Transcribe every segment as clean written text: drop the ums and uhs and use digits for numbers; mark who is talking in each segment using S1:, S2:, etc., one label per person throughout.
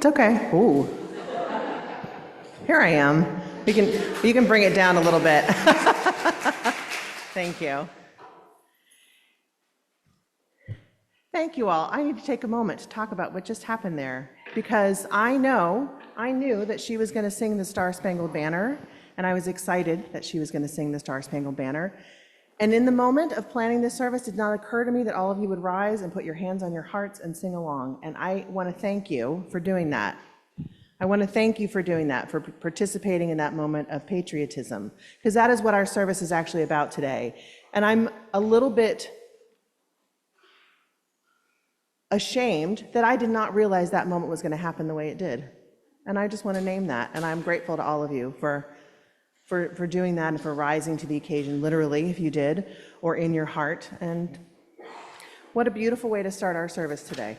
S1: It's okay. Ooh. Here I am. You can bring it down a little bit. Thank you. Thank you all. I need to take a moment to talk about what just happened there, because I knew that she was going to sing the Star-Spangled Banner, and I was excited that she was going to sing the Star-Spangled Banner. And in the moment of planning this service, it did not occur to me that all of you would rise and put your hands on your hearts and sing along. And I want to thank you for doing that. I want to thank you for doing that, for participating in that moment of patriotism, because that is what our service is actually about today. And I'm a little bit ashamed that I did not realize that moment was going to happen the way it did. And I just want to name that. And I'm grateful to all of you for doing that and for rising to the occasion, literally, if you did, or in your heart. And what a beautiful way to start our service today.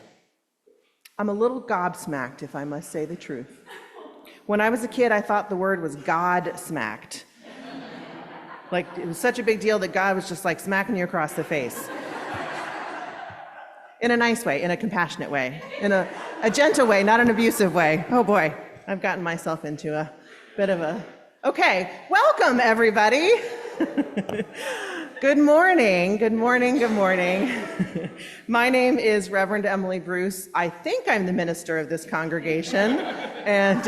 S1: I'm a little gobsmacked, if I must say the truth. When I was a kid, I thought the word was God-smacked. Like, it was such a big deal that God was just like smacking you across the face. In a nice way, in a compassionate way, in a gentle way, not an abusive way. Oh boy, I've gotten myself into a bit of a... Okay, welcome everybody. Good morning, good morning, good morning. My name is Reverend Emily Bruce. I think I'm the minister of this congregation, and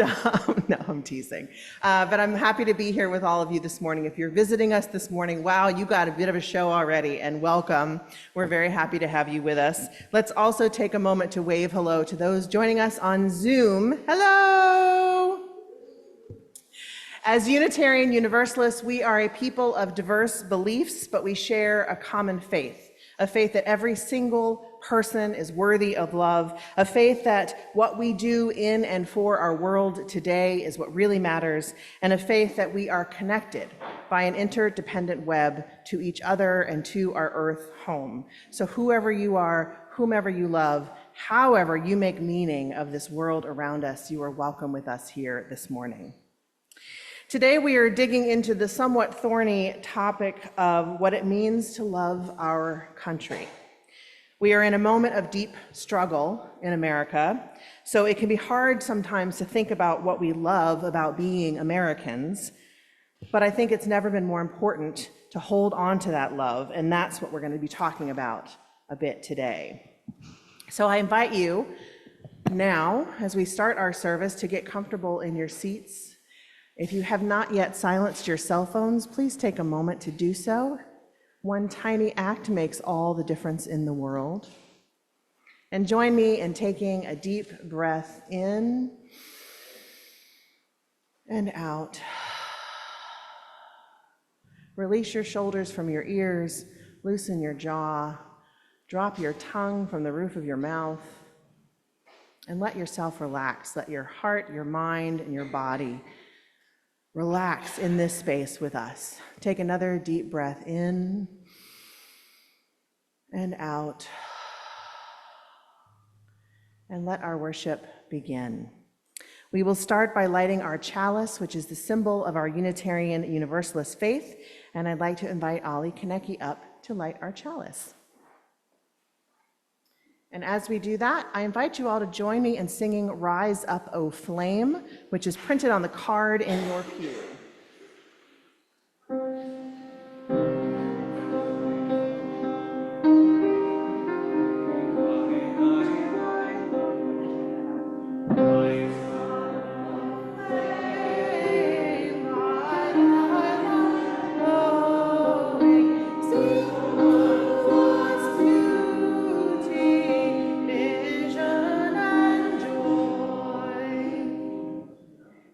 S1: no, I'm teasing. But I'm happy to be here with all of you this morning. If you're visiting us this morning, wow, you got a bit of a show already, and welcome. We're very happy to have you with us. Let's also take a moment to wave hello to those joining us on Zoom. Hello! As Unitarian Universalists, we are a people of diverse beliefs, but we share a common faith, a faith that every single person is worthy of love, a faith that what we do in and for our world today is what really matters, and a faith that we are connected by an interdependent web to each other and to our earth home. So whoever you are, whomever you love, however you make meaning of this world around us, you are welcome with us here this morning. Today we are digging into the somewhat thorny topic of what it means to love our country. We are in a moment of deep struggle in America, so it can be hard sometimes to think about what we love about being Americans, but I think it's never been more important to hold on to that love, and that's what we're going to be talking about a bit today. So I invite you now, as we start our service, to get comfortable in your seats. If you have not yet silenced your cell phones, please take a moment to do so. One tiny act makes all the difference in the world. And join me in taking a deep breath in and out. Release your shoulders from your ears, loosen your jaw, drop your tongue from the roof of your mouth, and let yourself relax. Let your heart, your mind, and your body relax in this space with us. Take another deep breath in and out, and let our worship begin. We will start by lighting our chalice, which is the symbol of our Unitarian Universalist faith, and I'd like to invite Ali Kaneki up to light our chalice. And as we do that, I invite you all to join me in singing Rise Up, O Flame, which is printed on the card in your pew.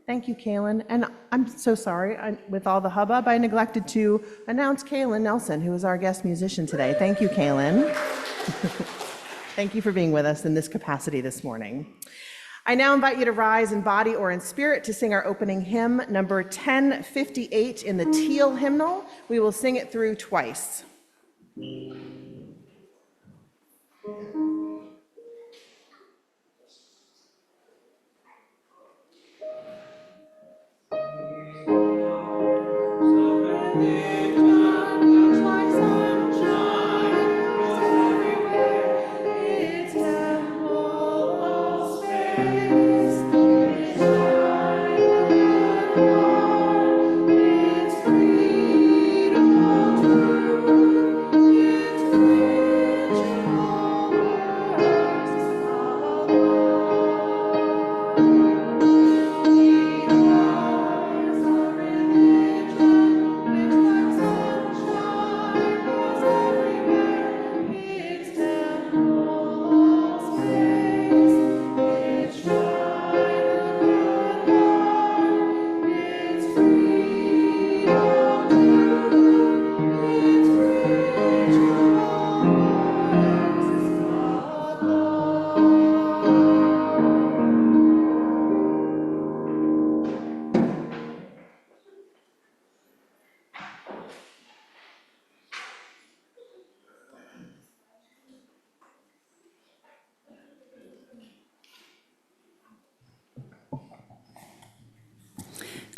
S1: Thank you, Kaylin. And I'm so sorry, with all the hubbub, I neglected to announce Kaylin Nelson, who is our guest musician today. Thank you, Kaylin. Thank you for being with us in this capacity this morning. I now invite you to rise in body or in spirit to sing our opening hymn, number 1058 in the Teal hymnal. We will sing it through twice. It's temple of space.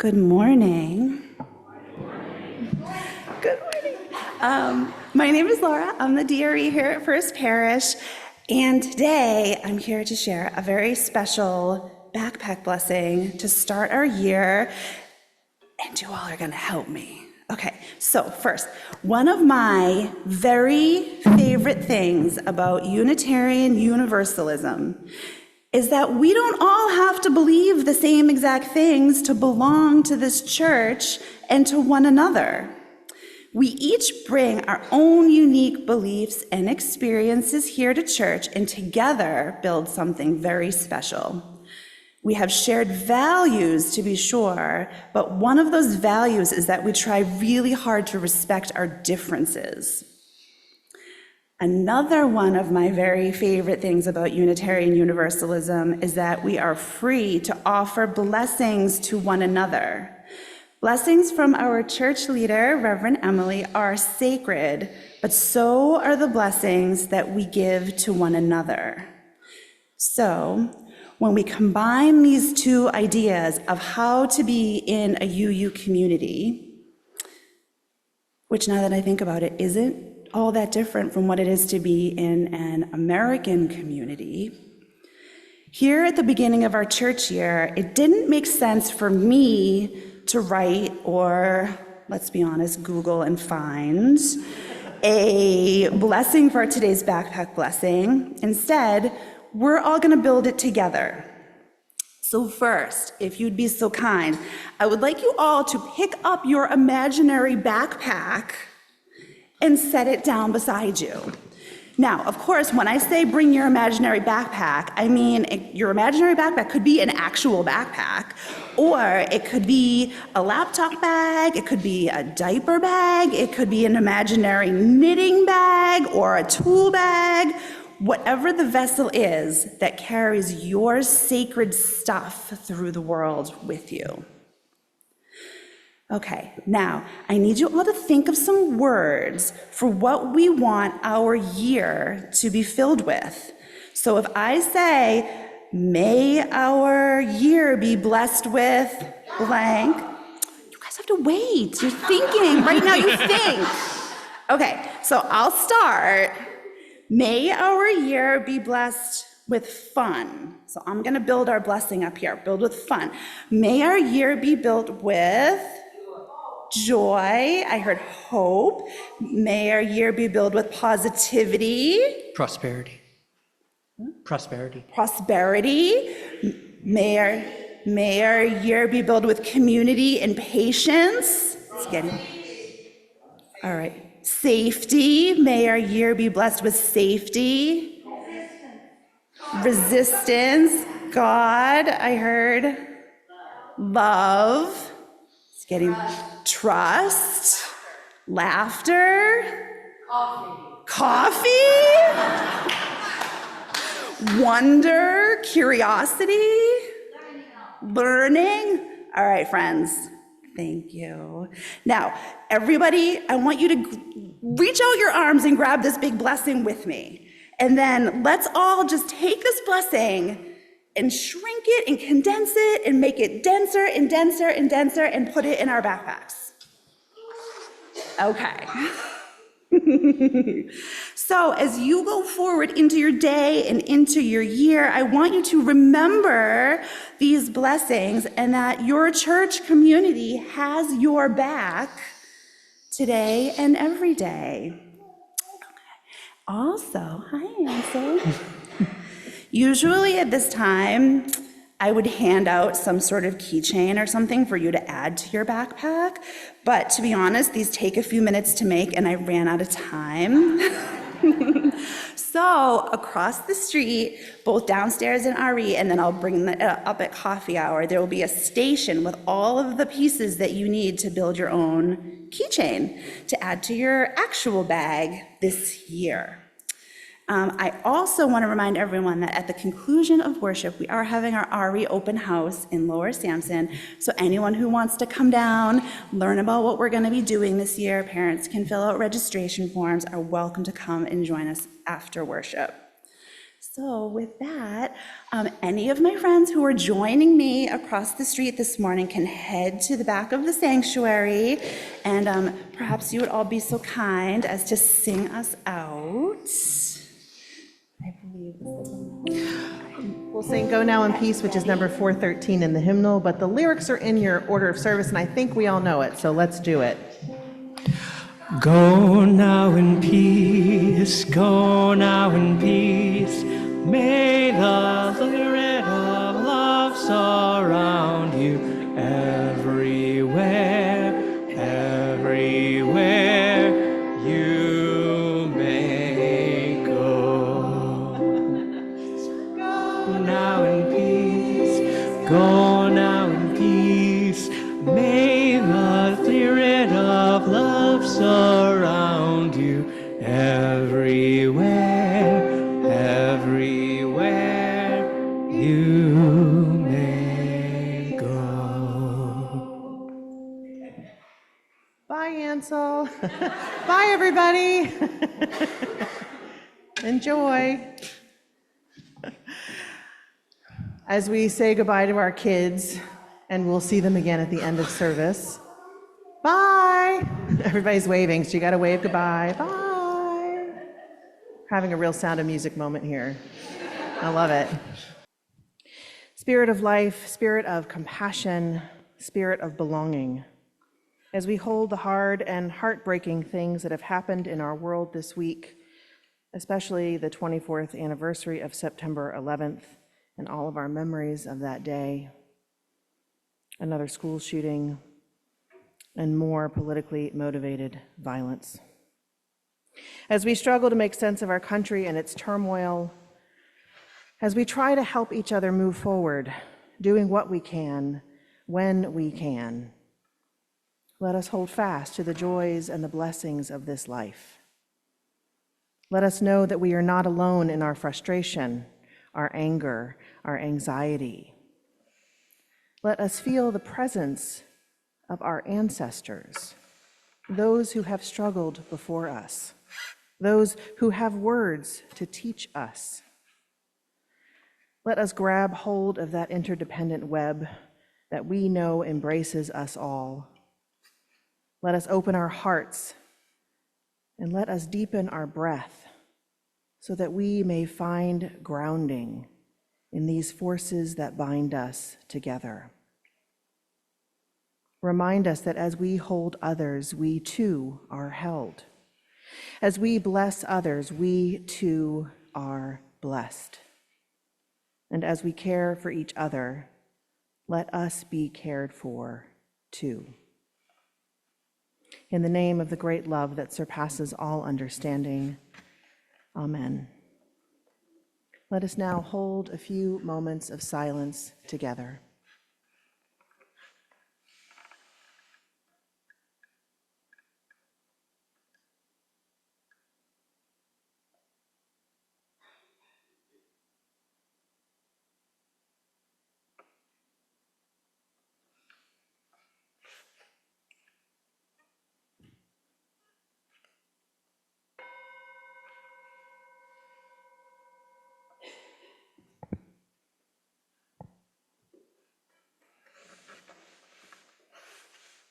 S2: Good morning. Good morning. My name is Laura. I'm the DRE here at First Parish, and today I'm here to share a very special backpack blessing to start our year, and you all are going to help me. Okay, so first, one of my very favorite things about Unitarian Universalism is that we don't all have to believe the same exact things to belong to this church and to one another. We each bring our own unique beliefs and experiences here to church and together build something very special. We have shared values, to be sure, but one of those values is that we try really hard to respect our differences. Another one of my very favorite things about Unitarian Universalism is that we are free to offer blessings to one another. Blessings from our church leader, Reverend Emily, are sacred, but so are the blessings that we give to one another. So, when we combine these two ideas of how to be in a UU community, which now that I think about it, isn't all that different from what it is to be in an American community. Here at the beginning of our church year, it didn't make sense for me to write or, let's be honest, Google and find a blessing for today's backpack blessing. Instead, we're all going to build it together. So first, if you'd be so kind, I would like you all to pick up your imaginary backpack and set it down beside you. Now, of course, when I say bring your imaginary backpack, I mean your imaginary backpack could be an actual backpack, or it could be a laptop bag, it could be a diaper bag, it could be an imaginary knitting bag or a tool bag, whatever the vessel is that carries your sacred stuff through the world with you. Okay, now I need you all to think of some words for what we want our year to be filled with. So if I say, may our year be blessed with blank, you guys have to wait. You're thinking. Right now you think. Okay, so I'll start. May our year be blessed with fun. So I'm going to build our blessing up here. Build with fun. May our year be built with joy. I heard hope. May our year be built with positivity.
S3: Prosperity. Prosperity.
S2: Prosperity. May our year be built with community and patience. It's getting. All right. Safety. May our year be blessed with safety. Resistance. God, I heard. Love. It's getting. Trust. Laughter. Coffee. Wonder. Curiosity. Learning. All right, friends. Thank you. Now, everybody, I want you to reach out your arms and grab this big blessing with me. And then let's all just take this blessing and shrink it and condense it and make it denser and denser and denser and put it in our backpacks. Okay. So as you go forward into your day and into your year, I want you to remember these blessings and that your church community has your back today and every day. Okay. Also, hi, Ansel. Usually at this time, I would hand out some sort of keychain or something for you to add to your backpack. But to be honest, these take a few minutes to make and I ran out of time. So across the street, both downstairs in RE, and then I'll bring that up at coffee hour, there will be a station with all of the pieces that you need to build your own keychain to add to your actual bag this year. I also want to remind everyone that at the conclusion of worship, we are having our RE open house in Lower Sampson. So anyone who wants to come down, learn about what we're going to be doing this year, parents can fill out registration forms, are welcome to come and join us after worship. So with that, any of my friends who are joining me across the street this morning can head to the back of the sanctuary, and perhaps you would all be so kind as to sing us out. I believe
S1: We'll sing Go Now in Peace, which is number 413 in the hymnal, but the lyrics are in your order of service, and I think we all know it, so let's do it.
S3: Go now in peace, go now in peace. May the spirit of love surround you everywhere, everywhere you may go. Go now in peace, go now in peace. May the spirit of love surround you everywhere, everywhere you may go.
S1: Bye, Ansel. Bye, everybody. Enjoy. As we say goodbye to our kids, and we'll see them again at the end of service. Bye. Everybody's waving, so you got to wave goodbye. Bye. Having a real Sound of Music moment here. I love it. Spirit of life, spirit of compassion, spirit of belonging. As we hold the hard and heartbreaking things that have happened in our world this week, especially the 24th anniversary of September 11th and all of our memories of that day, another school shooting, and more politically motivated violence. As we struggle to make sense of our country and its turmoil, as we try to help each other move forward, doing what we can, when we can, let us hold fast to the joys and the blessings of this life. Let us know that we are not alone in our frustration, our anger, our anxiety. Let us feel the presence of our ancestors, those who have struggled before us, those who have words to teach us. Let us grab hold of that interdependent web that we know embraces us all. Let us open our hearts and let us deepen our breath so that we may find grounding in these forces that bind us together. Remind us that as we hold others, we too are held. As we bless others, we too are blessed. And as we care for each other, let us be cared for too. In the name of the great love that surpasses all understanding, amen. Let us now hold a few moments of silence together.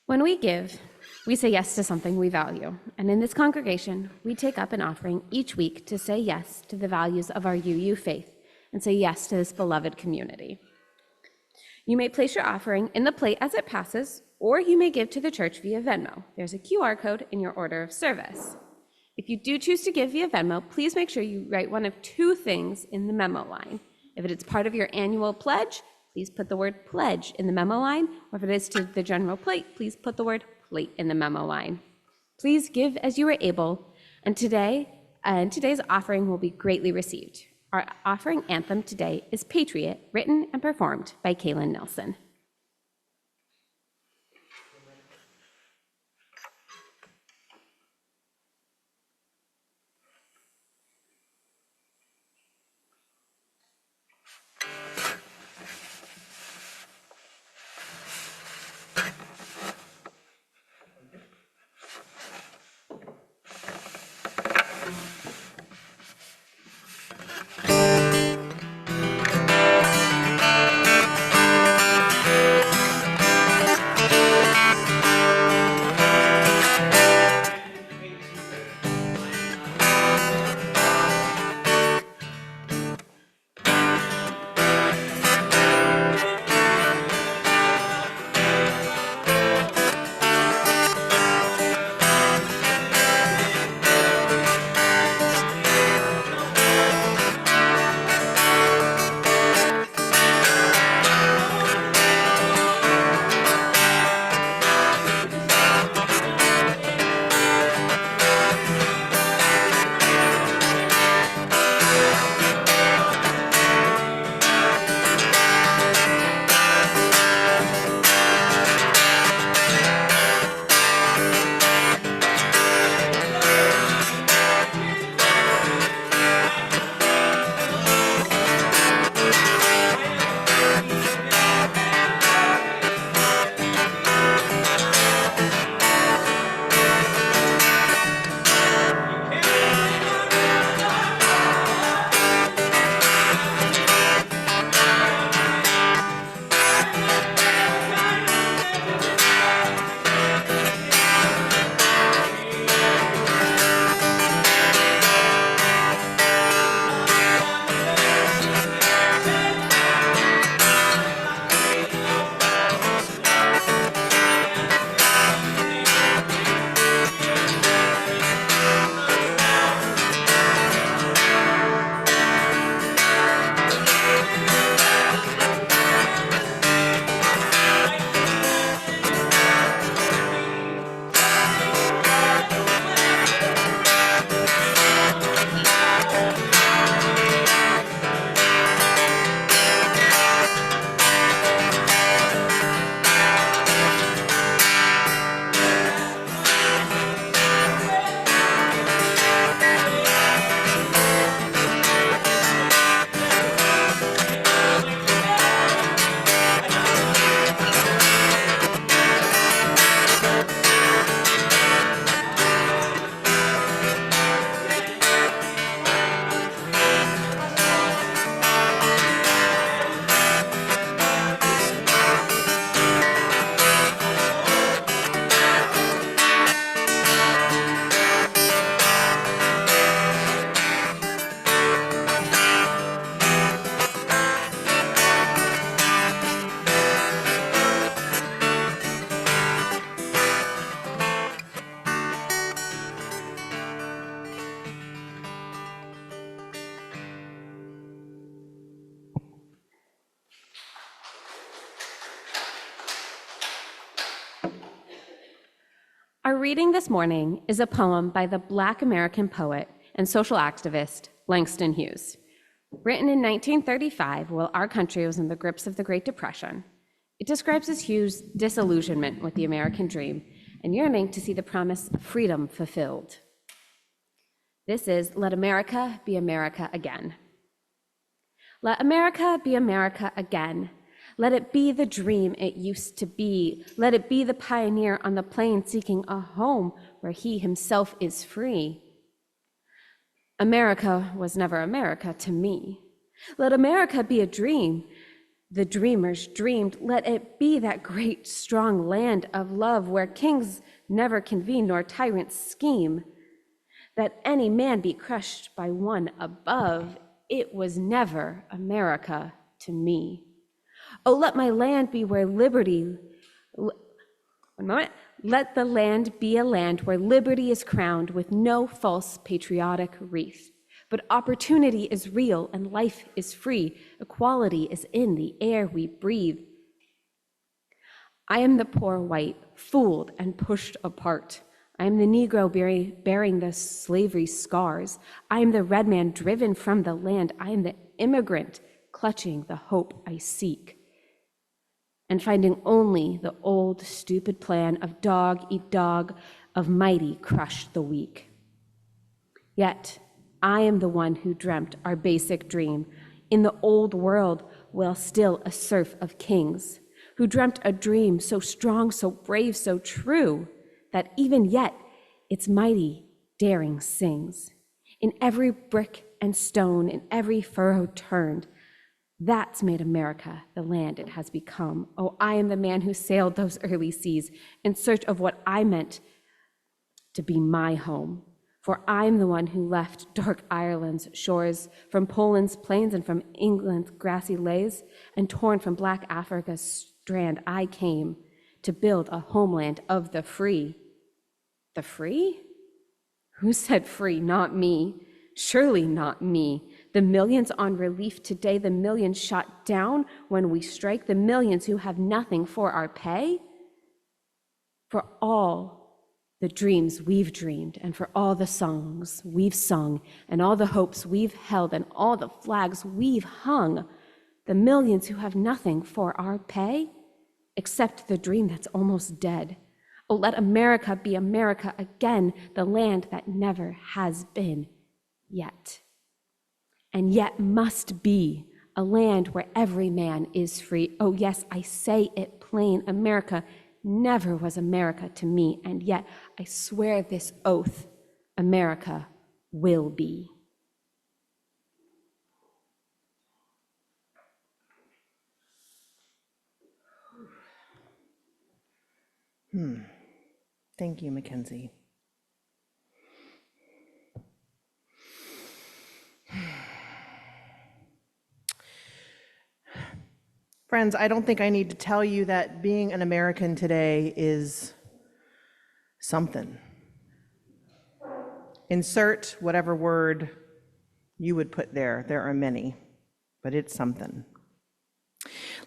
S4: When we give, we say yes to something we value. And in this congregation, we take up an offering each week to say yes to the values of our UU faith and say yes to this beloved community. You may place your offering in the plate as it passes, or you may give to the church via Venmo. There's a QR code in your order of service. If you do choose to give via Venmo, please make sure you write one of two things in the memo line. If it is part of your annual pledge, please put the word pledge in the memo line, or if it is to the general plate, please put the word plate in the memo line. Please give as you are able, and today's offering will be greatly received. Our offering anthem today is Patriot, written and performed by Kaylin Nelson. Our reading this morning is a poem by the Black American poet and social activist Langston Hughes. Written in 1935 while our country was in the grips of the Great Depression, it describes as Hughes' disillusionment with the American dream and yearning to see the promise of freedom fulfilled. This is Let America Be America Again. Let America be America again. Let it be the dream it used to be. Let it be the pioneer on the plain seeking a home where he himself is free. America was never America to me. Let America be a dream. The dreamers dreamed. Let it be that great, strong land of love where kings never convene nor tyrants scheme. That any man be crushed by one above. It was never America to me. Oh, let my land be where liberty, let the land be a land where liberty is crowned with no false patriotic wreath. But opportunity is real and life is free. Equality is in the air we breathe. I am the poor white, fooled and pushed apart. I am the Negro bearing the slavery scars. I am the red man driven from the land. I am the immigrant clutching the hope I seek, and finding only the old stupid plan of dog eat dog, of mighty crush the weak. Yet I am the one who dreamt our basic dream in the old world while still a serf of kings, who dreamt a dream so strong, so brave, so true, that even yet its mighty daring sings. In every brick and stone, in every furrow turned, that's made America the land it has become. Oh, I am the man who sailed those early seas in search of what I meant to be my home. For I'm the one who left dark Ireland's shores, from Poland's plains and from England's grassy lays, and torn from black Africa's strand, I came to build a homeland of the free. The free? Who said free? Not me. Surely not me. The millions on relief today, the millions shot down when we strike, the millions who have nothing for our pay. For all the dreams we've dreamed, and for all the songs we've sung, and all the hopes we've held, and all the flags we've hung, the millions who have nothing for our pay, except the dream that's almost dead. Oh, let America be America again, the land that never has been yet, and yet must be a land where every man is free. Oh, yes, I say it plain, America never was America to me, and yet I swear this oath, America will be.
S1: Thank you, Mackenzie. Friends, I don't think I need to tell you that being an American today is something. Insert whatever word you would put there. There are many, but it's something.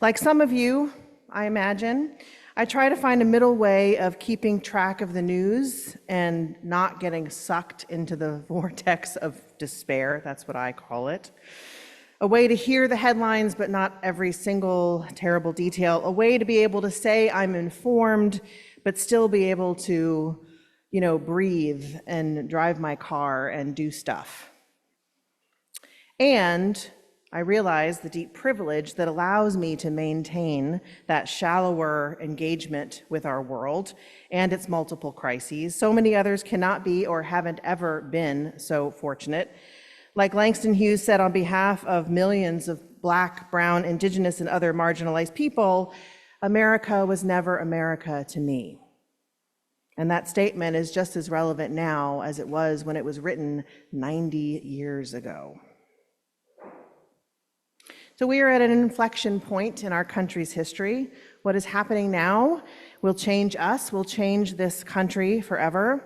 S1: Like some of you, I imagine, I try to find a middle way of keeping track of the news and not getting sucked into the vortex of despair. That's what I call it. A way to hear the headlines, but not every single terrible detail. A way to be able to say I'm informed, but still be able to, breathe and drive my car and do stuff. And I realize the deep privilege that allows me to maintain that shallower engagement with our world and its multiple crises. So many others cannot be or haven't ever been so fortunate. Like Langston Hughes said, on behalf of millions of Black, brown, Indigenous, and other marginalized people, America was never America to me. And that statement is just as relevant now as it was when it was written 90 years ago. So we are at an inflection point in our country's history. What is happening now will change us, will change this country forever.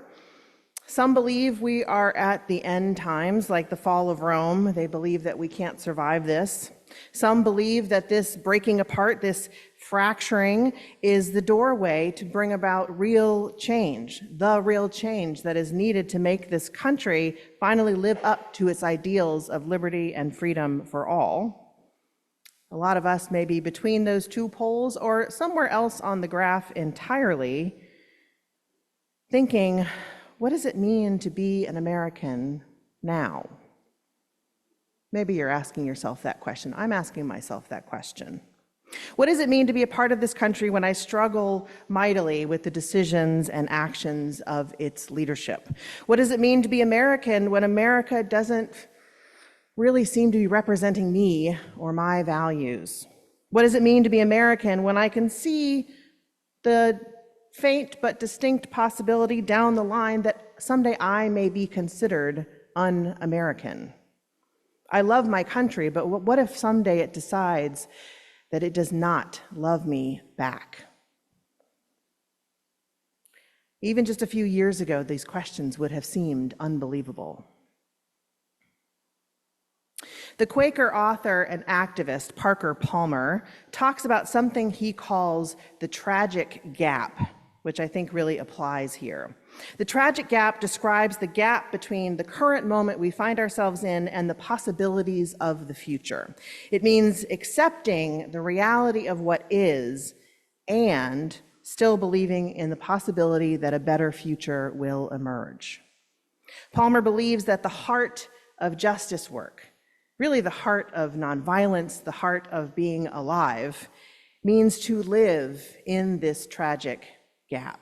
S1: Some believe we are at the end times, like the fall of Rome. They believe that we can't survive this. Some believe that this breaking apart, this fracturing, is the doorway to bring about real change, the real change that is needed to make this country finally live up to its ideals of liberty and freedom for all. A lot of us may be between those two poles or somewhere else on the graph entirely, thinking, what does it mean to be an American now? Maybe you're asking yourself that question. I'm asking myself that question. What does it mean to be a part of this country when I struggle mightily with the decisions and actions of its leadership? What does it mean to be American when America doesn't really seem to be representing me or my values? What does it mean to be American when I can see the faint but distinct possibility down the line that someday I may be considered un-American? I love my country, but what if someday it decides that it does not love me back? Even just a few years ago, these questions would have seemed unbelievable. The Quaker author and activist Parker Palmer talks about something he calls the tragic gap, which I think really applies here. The tragic gap describes the gap between the current moment we find ourselves in and the possibilities of the future. It means accepting the reality of what is and still believing in the possibility that a better future will emerge. Palmer believes that the heart of justice work, really the heart of nonviolence, the heart of being alive, means to live in this tragic gap,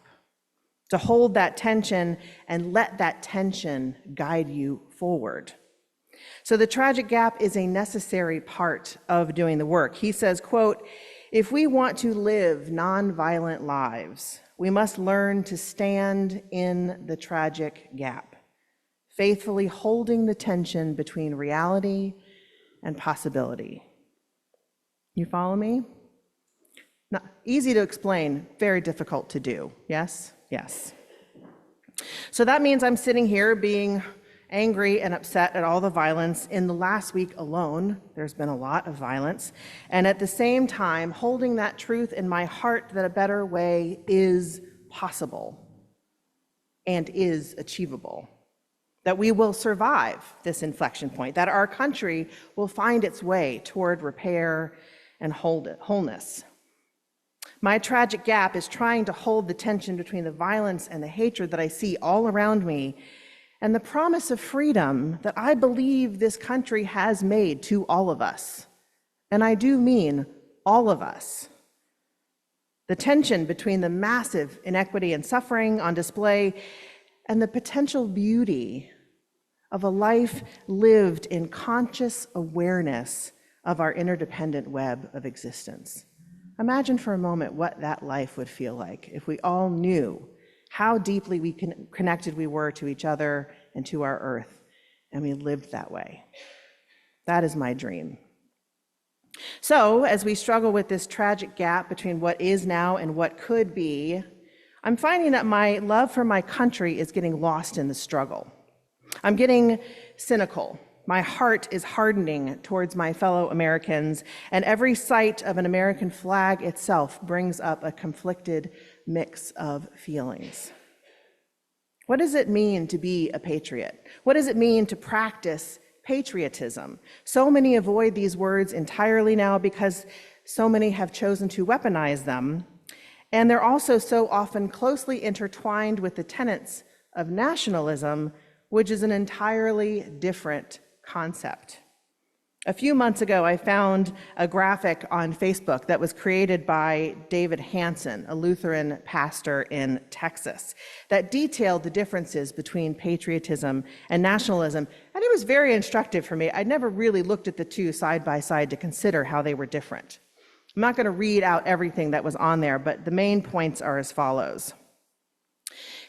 S1: to hold that tension and let that tension guide you forward. So the tragic gap is a necessary part of doing the work. He says, quote, "If we want to live nonviolent lives, we must learn to stand in the tragic gap, faithfully holding the tension between reality and possibility." You follow me? Not easy to explain, very difficult to do. Yes? Yes. So that means I'm sitting here being angry and upset at all the violence. In the last week alone, there's been a lot of violence. And at the same time, holding that truth in my heart that a better way is possible and is achievable. That we will survive this inflection point, that our country will find its way toward repair and wholeness. My tragic gap is trying to hold the tension between the violence and the hatred that I see all around me and the promise of freedom that I believe this country has made to all of us. And I do mean all of us. The tension between the massive inequity and suffering on display and the potential beauty of a life lived in conscious awareness of our interdependent web of existence. Imagine for a moment what that life would feel like if we all knew how deeply connected we were to each other and to our earth, and we lived that way. That is my dream. So, as we struggle with this tragic gap between what is now and what could be, I'm finding that my love for my country is getting lost in the struggle. I'm getting cynical. My heart is hardening towards my fellow Americans, and every sight of an American flag itself brings up a conflicted mix of feelings. What does it mean to be a patriot? What does it mean to practice patriotism? So many avoid these words entirely now because so many have chosen to weaponize them, and they're also so often closely intertwined with the tenets of nationalism, which is an entirely different concept. A few months ago, I found a graphic on Facebook that was created by David Hansen, a Lutheran pastor in Texas, that detailed the differences between patriotism and nationalism, and it was very instructive for me. I'd never really looked at the two side by side to consider how they were different. I'm not going to read out everything that was on there, but the main points are as follows.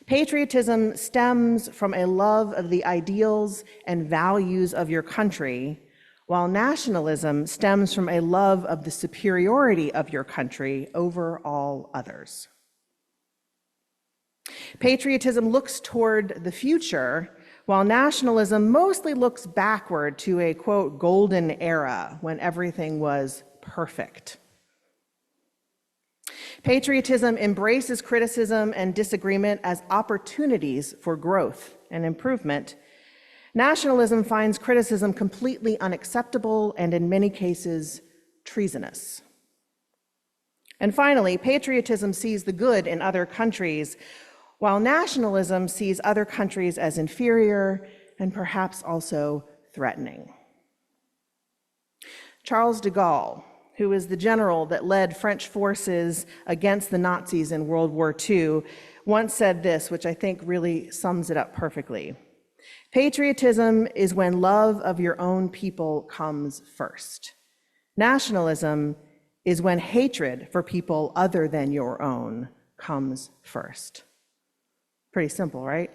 S1: Patriotism stems from a love of the ideals and values of your country, while nationalism stems from a love of the superiority of your country over all others. Patriotism looks toward the future, while nationalism mostly looks backward to a, quote, golden era when everything was perfect. Patriotism embraces criticism and disagreement as opportunities for growth and improvement. Nationalism finds criticism completely unacceptable and, in many cases, treasonous. And finally, patriotism sees the good in other countries, while nationalism sees other countries as inferior and perhaps also threatening. Charles de Gaulle, who is the general that led French forces against the Nazis in World War II, once said this, which I think really sums it up perfectly. Patriotism is when love of your own people comes first. Nationalism is when hatred for people other than your own comes first. Pretty simple, right?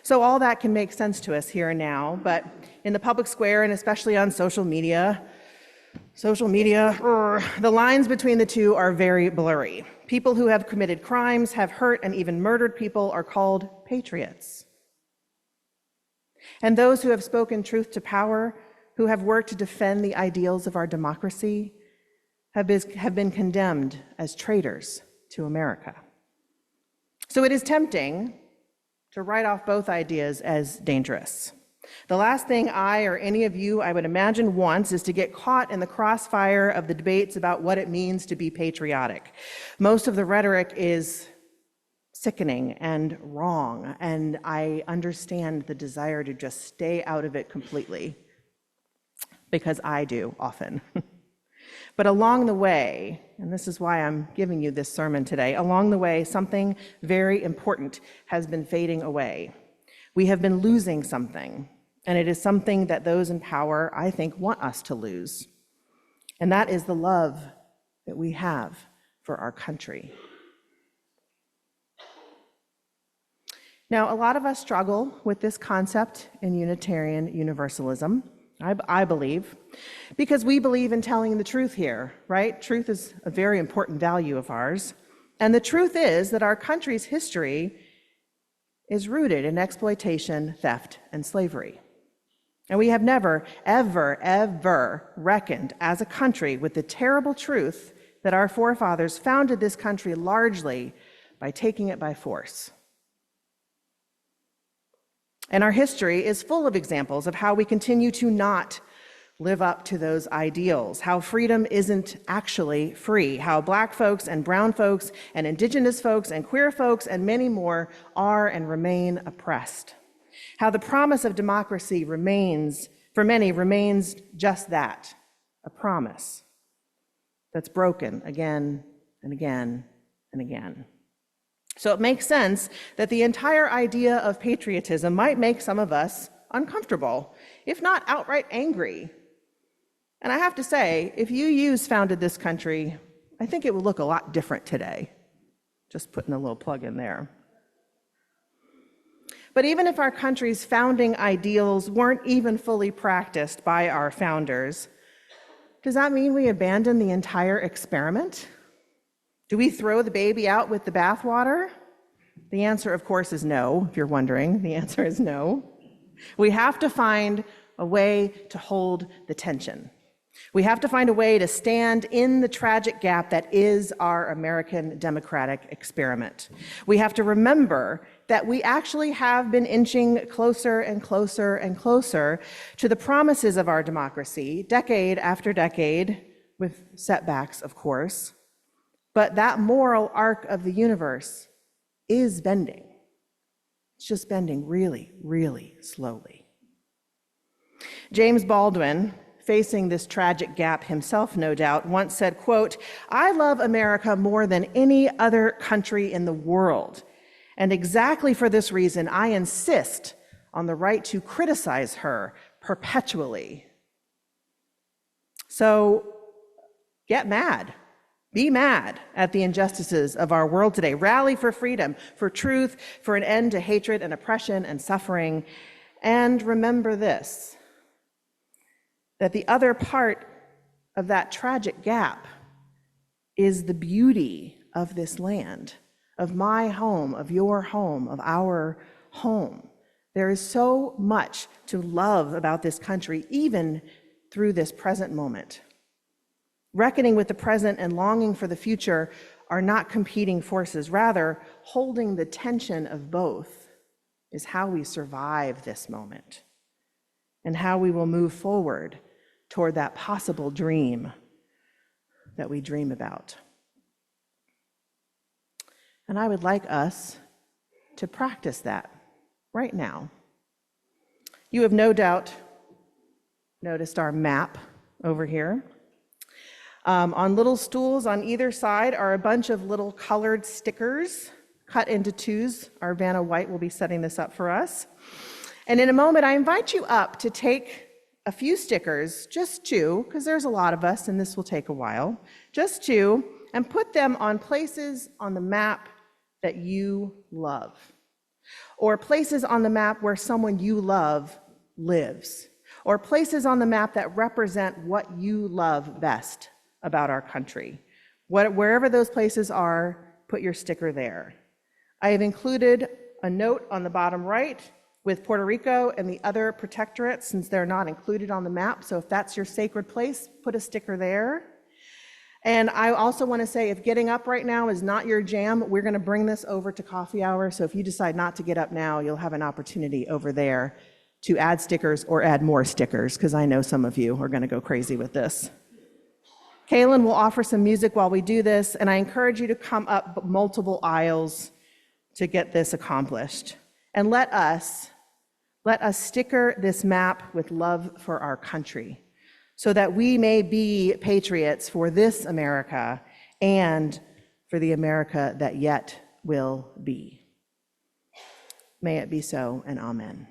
S1: So all that can make sense to us here and now, but in the public square and especially on social media, the lines between the two are very blurry. People who have committed crimes, have hurt and even murdered people are called patriots. And those who have spoken truth to power, who have worked to defend the ideals of our democracy, have been condemned as traitors to America. So it is tempting to write off both ideas as dangerous. The last thing I or any of you, I would imagine, wants is to get caught in the crossfire of the debates about what it means to be patriotic. Most of the rhetoric is sickening and wrong, and I understand the desire to just stay out of it completely, because I do often. But along the way, and this is why I'm giving you this sermon today, along the way, something very important has been fading away. We have been losing something, and it is something that those in power, I think, want us to lose. And that is the love that we have for our country. Now, a lot of us struggle with this concept in Unitarian Universalism, I believe, because we believe in telling the truth here, right? Truth is a very important value of ours. And the truth is that our country's history is rooted in exploitation, theft, and slavery. And we have never, ever, ever reckoned as a country with the terrible truth that our forefathers founded this country largely by taking it by force. And our history is full of examples of how we continue to not live up to those ideals, how freedom isn't actually free, how Black folks and brown folks and Indigenous folks and queer folks and many more are and remain oppressed, how the promise of democracy remains, for many, remains just that, a promise that's broken again and again and again. So it makes sense that the entire idea of patriotism might make some of us uncomfortable, if not outright angry. And I have to say, if UU's founded this country, I think it would look a lot different today. Just putting a little plug in there. But even if our country's founding ideals weren't even fully practiced by our founders, does that mean we abandon the entire experiment? Do we throw the baby out with the bathwater? The answer, of course, is no, if you're wondering. The answer is no. We have to find a way to hold the tension. We have to find a way to stand in the tragic gap that is our American democratic experiment. We have to remember that we actually have been inching closer and closer and closer to the promises of our democracy, decade after decade, with setbacks, of course. But that moral arc of the universe is bending. It's just bending really, really slowly. James Baldwin, facing this tragic gap himself, no doubt, once said, quote, "I love America more than any other country in the world. And exactly for this reason, I insist on the right to criticize her perpetually." So get mad. Be mad at the injustices of our world today. Rally for freedom, for truth, for an end to hatred and oppression and suffering. And remember this, that the other part of that tragic gap is the beauty of this land, of my home, of your home, of our home. There is so much to love about this country, even through this present moment. Reckoning with the present and longing for the future are not competing forces. Rather, holding the tension of both is how we survive this moment and how we will move forward toward that possible dream that we dream about. And I would like us to practice that right now. You have no doubt noticed our map over here. On little stools on either side are a bunch of little colored stickers cut into twos. Our Vanna White will be setting this up for us. And in a moment, I invite you up to take a few stickers, just two, because there's a lot of us and this will take a while, just two, and put them on places on the map that you love, or places on the map where someone you love lives, or places on the map that represent what you love best about our country. Wherever those places are, put your sticker there. I have included a note on the bottom right with Puerto Rico and the other protectorates, since they're not included on the map. So if that's your sacred place, put a sticker there. And I also want to say, if getting up right now is not your jam, we're going to bring this over to coffee hour. So if you decide not to get up now, you'll have an opportunity over there to add stickers or add more stickers, because I know some of you are going to go crazy with this. Kaylin will offer some music while we do this, and I encourage you to come up multiple aisles to get this accomplished. And let us sticker this map with love for our country, so that we may be patriots for this America and for the America that yet will be. May it be so, and amen.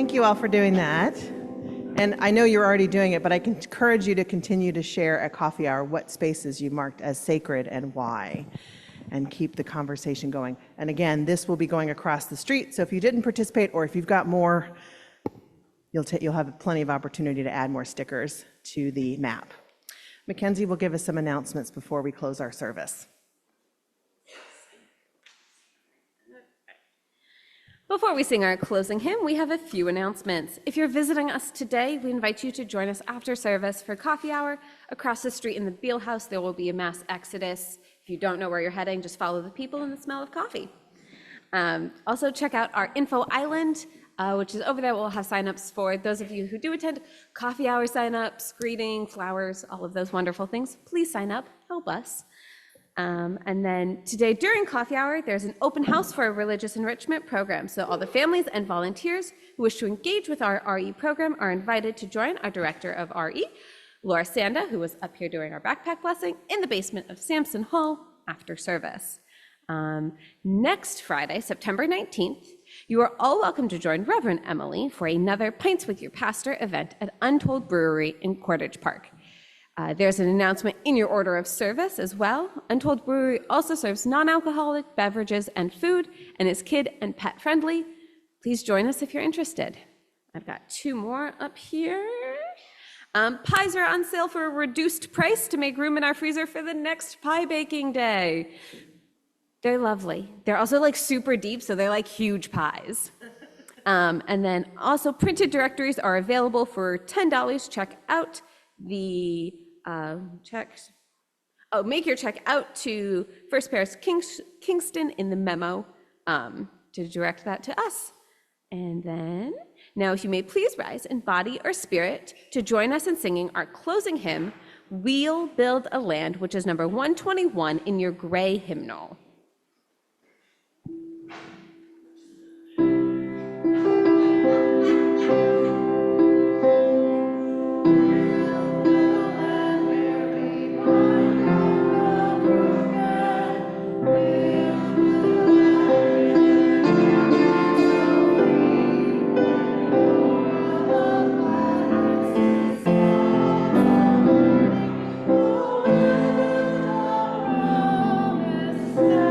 S1: thank you all for doing that. And I know you're already doing it, but I can encourage you to continue to share at coffee hour what spaces you marked as sacred and why, and keep the conversation going. And again, this will be going across the street, so if you didn't participate or if you've got more, you'll have plenty of opportunity to add more stickers to the map. Mackenzie will give us some announcements before we close our service.
S4: Before we sing our closing hymn, we have a few announcements. If you're visiting us today, we invite you to join us after service for coffee hour. Across the street in the Beal House, there will be a mass exodus. If you don't know where you're heading, just follow the people and the smell of coffee. Also, check out our info island, which is over there. We'll have signups for those of you who do attend coffee hour signups, greeting, flowers, all of those wonderful things. Please sign up, help us. And then today during coffee hour, there's an open house for a religious enrichment program. So all the families and volunteers who wish to engage with our RE program are invited to join our director of RE, Laura Sanda, who was up here during our backpack blessing, in the basement of Sampson Hall after service. Next Friday, September 19th, you are all welcome to join Reverend Emily for another Pints with Your Pastor event at Untold Brewery in Cordage Park. There's an announcement in your order of service as well. Untold Brewery also serves non-alcoholic beverages and food and is kid and pet friendly. Please join us if you're interested. I've got two more up here. Pies are on sale for a reduced price to make room in our freezer for the next pie baking day. They're lovely. They're also like super deep, so they're like huge pies. And then also printed directories are available for $10. Check out the make your check out to First Parish Kingston in the memo to direct that to us. And then, now if you may please rise in body or spirit to join us in singing our closing hymn, We'll Build a Land, which is number 121 in your gray hymnal.
S5: Yeah.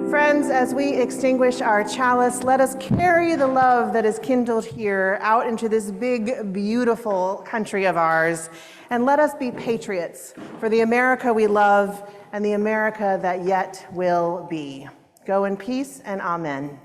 S1: Friends, as we extinguish our chalice, let us carry the love that is kindled here out into this big, beautiful country of ours, and let us be patriots for the America we love and the America that yet will be. Go in peace, and amen.